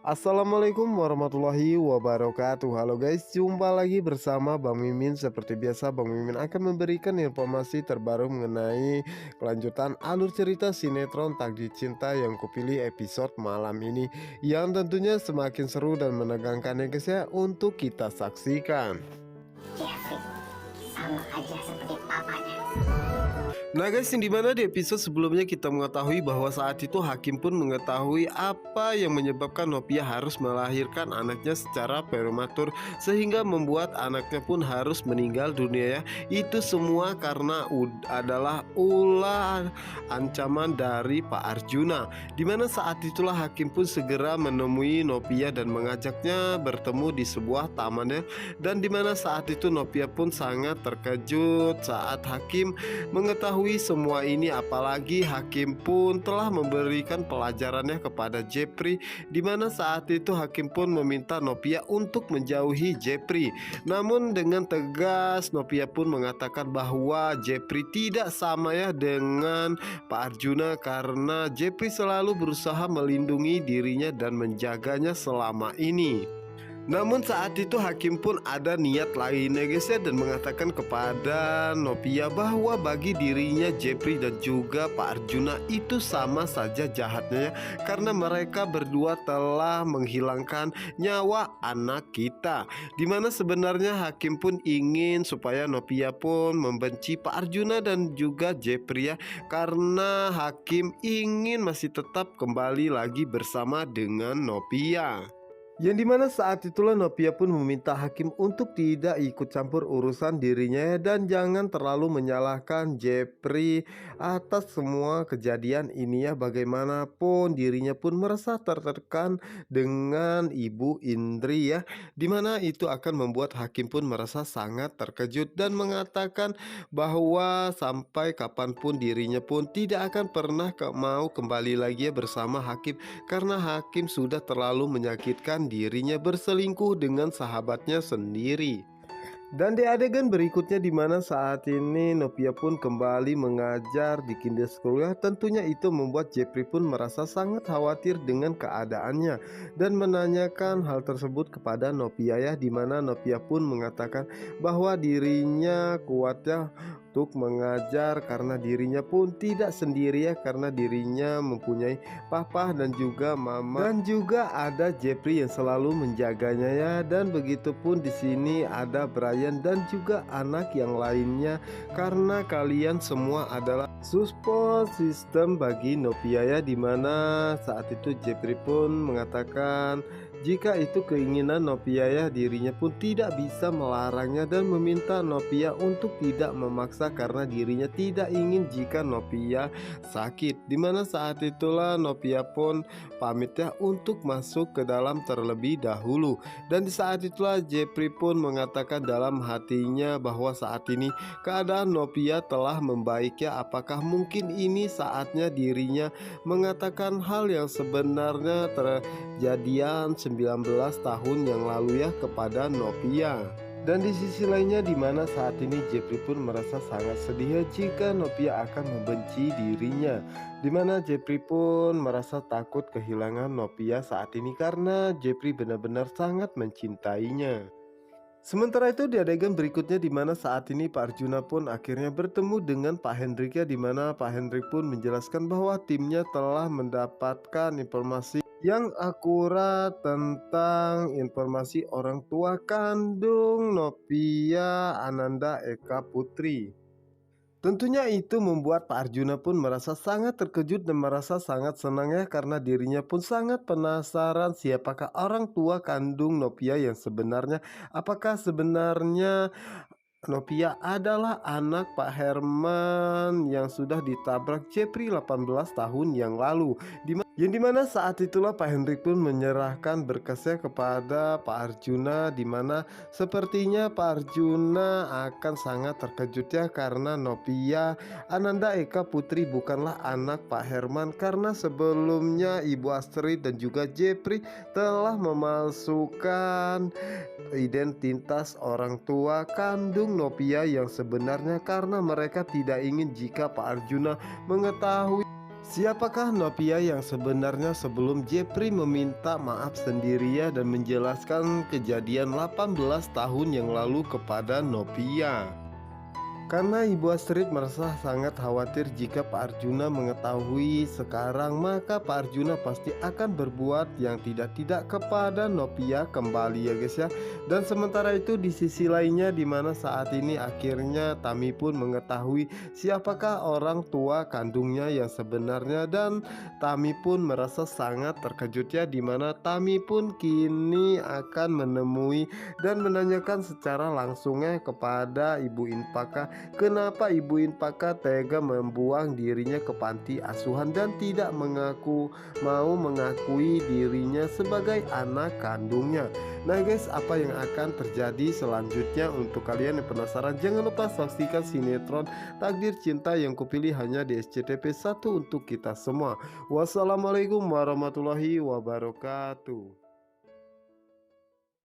Assalamualaikum warahmatullahi wabarakatuh. Halo guys, jumpa lagi bersama Bang Mimin. Seperti biasa Bang Mimin akan memberikan informasi terbaru mengenai kelanjutan alur cerita sinetron Takdir Cinta yang kupilih episode malam ini, yang tentunya semakin seru dan menegangkan ya guys ya, untuk kita saksikan. Jeffrey sama aja seperti papanya. Nah guys, yang dimana di episode sebelumnya kita mengetahui bahwa saat itu Hakim pun mengetahui apa yang menyebabkan Novia harus melahirkan anaknya secara prematur, sehingga membuat anaknya pun harus meninggal dunia ya. Itu semua karena adalah ulah ancaman dari Pak Arjuna. Dimana saat itulah Hakim pun segera menemui Novia dan mengajaknya bertemu di sebuah taman ya. Dan dimana saat itu Novia pun sangat terkejut saat Hakim mengetahui semua ini, apalagi Hakim pun telah memberikan pelajarannya kepada Jepri, di mana saat itu Hakim pun meminta Novia untuk menjauhi Jepri. Namun dengan tegas Novia pun mengatakan bahwa Jepri tidak sama ya dengan Pak Arjuna, karena Jepri selalu berusaha melindungi dirinya dan menjaganya selama ini. Namun saat itu Hakim pun ada niat lainnya guys ya, dan mengatakan kepada Novia bahwa bagi dirinya Jepri dan juga Pak Arjuna itu sama saja jahatnya ya, karena mereka berdua telah menghilangkan nyawa anak kita. Dimana sebenarnya Hakim pun ingin supaya Novia pun membenci Pak Arjuna dan juga Jepri ya, karena Hakim ingin masih tetap kembali lagi bersama dengan Novia. Yang dimana saat itulah Novia pun meminta Hakim untuk tidak ikut campur urusan dirinya ya, dan jangan terlalu menyalahkan Jepri atas semua kejadian ini ya. Bagaimanapun dirinya pun merasa tertekan dengan Ibu Indri ya, dimana itu akan membuat Hakim pun merasa sangat terkejut dan mengatakan bahwa sampai kapanpun dirinya pun tidak akan pernah mau kembali lagi ya bersama Hakim, karena Hakim sudah terlalu menyakitkan dirinya berselingkuh dengan sahabatnya sendiri. Dan di adegan berikutnya di mana saat ini Novia pun kembali mengajar di Kinder School ya, tentunya itu membuat Jepri pun merasa sangat khawatir dengan keadaannya dan menanyakan hal tersebut kepada Novia ya, di mana Novia pun mengatakan bahwa dirinya kuat ya untuk mengajar karena dirinya pun tidak sendiri ya, karena dirinya mempunyai papa dan juga mama, dan juga ada Jepri yang selalu menjaganya ya. Dan begitupun di sini ada Brian dan juga anak yang lainnya, karena kalian semua adalah support system bagi Novia ya, dimana saat itu Jepri pun mengatakan jika itu keinginan Novia ya, dirinya pun tidak bisa melarangnya dan meminta Novia untuk tidak memaksa karena dirinya tidak ingin jika Novia sakit. Dimana saat itulah Novia pun pamit ya untuk masuk ke dalam terlebih dahulu. Dan di saat itulah Jepri pun mengatakan dalam hatinya bahwa saat ini keadaan Novia telah membaik ya, apakah mungkin ini saatnya dirinya mengatakan hal yang sebenarnya terjadian 19 tahun yang lalu ya kepada Novia. Dan di sisi lainnya dimana saat ini Jepri pun merasa sangat sedih ya jika Novia akan membenci dirinya, dimana Jepri pun merasa takut kehilangan Novia saat ini karena Jepri benar-benar sangat mencintainya. Sementara itu di adegan berikutnya di mana saat ini Pak Arjuna pun akhirnya bertemu dengan Pak Hendrik ya, di mana Pak Hendrik pun menjelaskan bahwa timnya telah mendapatkan informasi yang akurat tentang informasi orang tua kandung Novia Ananda Eka Putri. Tentunya itu membuat Pak Arjuna pun merasa sangat terkejut dan merasa sangat senang ya, karena dirinya pun sangat penasaran siapakah orang tua kandung Novia yang sebenarnya. Apakah sebenarnya Novia adalah anak Pak Herman yang sudah ditabrak Jepri 18 tahun yang lalu. Yang dimana saat itulah Pak Hendrik pun menyerahkan berkasnya kepada Pak Arjuna, dimana sepertinya Pak Arjuna akan sangat terkejut ya, karena Novia Ananda Eka Putri bukanlah anak Pak Herman, karena sebelumnya Ibu Astrid dan juga Jepri telah memalsukan identitas orang tua kandung Novia yang sebenarnya, karena mereka tidak ingin jika Pak Arjuna mengetahui Siapakah Novia yang sebenarnya sebelum Jeffrey meminta maaf sendirian dan menjelaskan kejadian 18 tahun yang lalu kepada Novia? Karena Ibu Astrid merasa sangat khawatir jika Pak Arjuna mengetahui sekarang, maka Pak Arjuna pasti akan berbuat yang tidak-tidak kepada Novia kembali ya guys ya. Dan sementara itu di sisi lainnya, dimana saat ini akhirnya Tami pun mengetahui siapakah orang tua kandungnya yang sebenarnya, dan Tami pun merasa sangat terkejut ya, dimana Tami pun kini akan menemui dan menanyakan secara langsungnya kepada Ibu Infaka, kenapa Ibu Infaka tega membuang dirinya ke panti asuhan dan tidak mau mengakui dirinya sebagai anak kandungnya. Nah guys, apa yang akan terjadi selanjutnya? Untuk kalian yang penasaran, jangan lupa saksikan sinetron Takdir Cinta yang kupilih hanya di SCTV 1 untuk kita semua. Wassalamualaikum warahmatullahi wabarakatuh.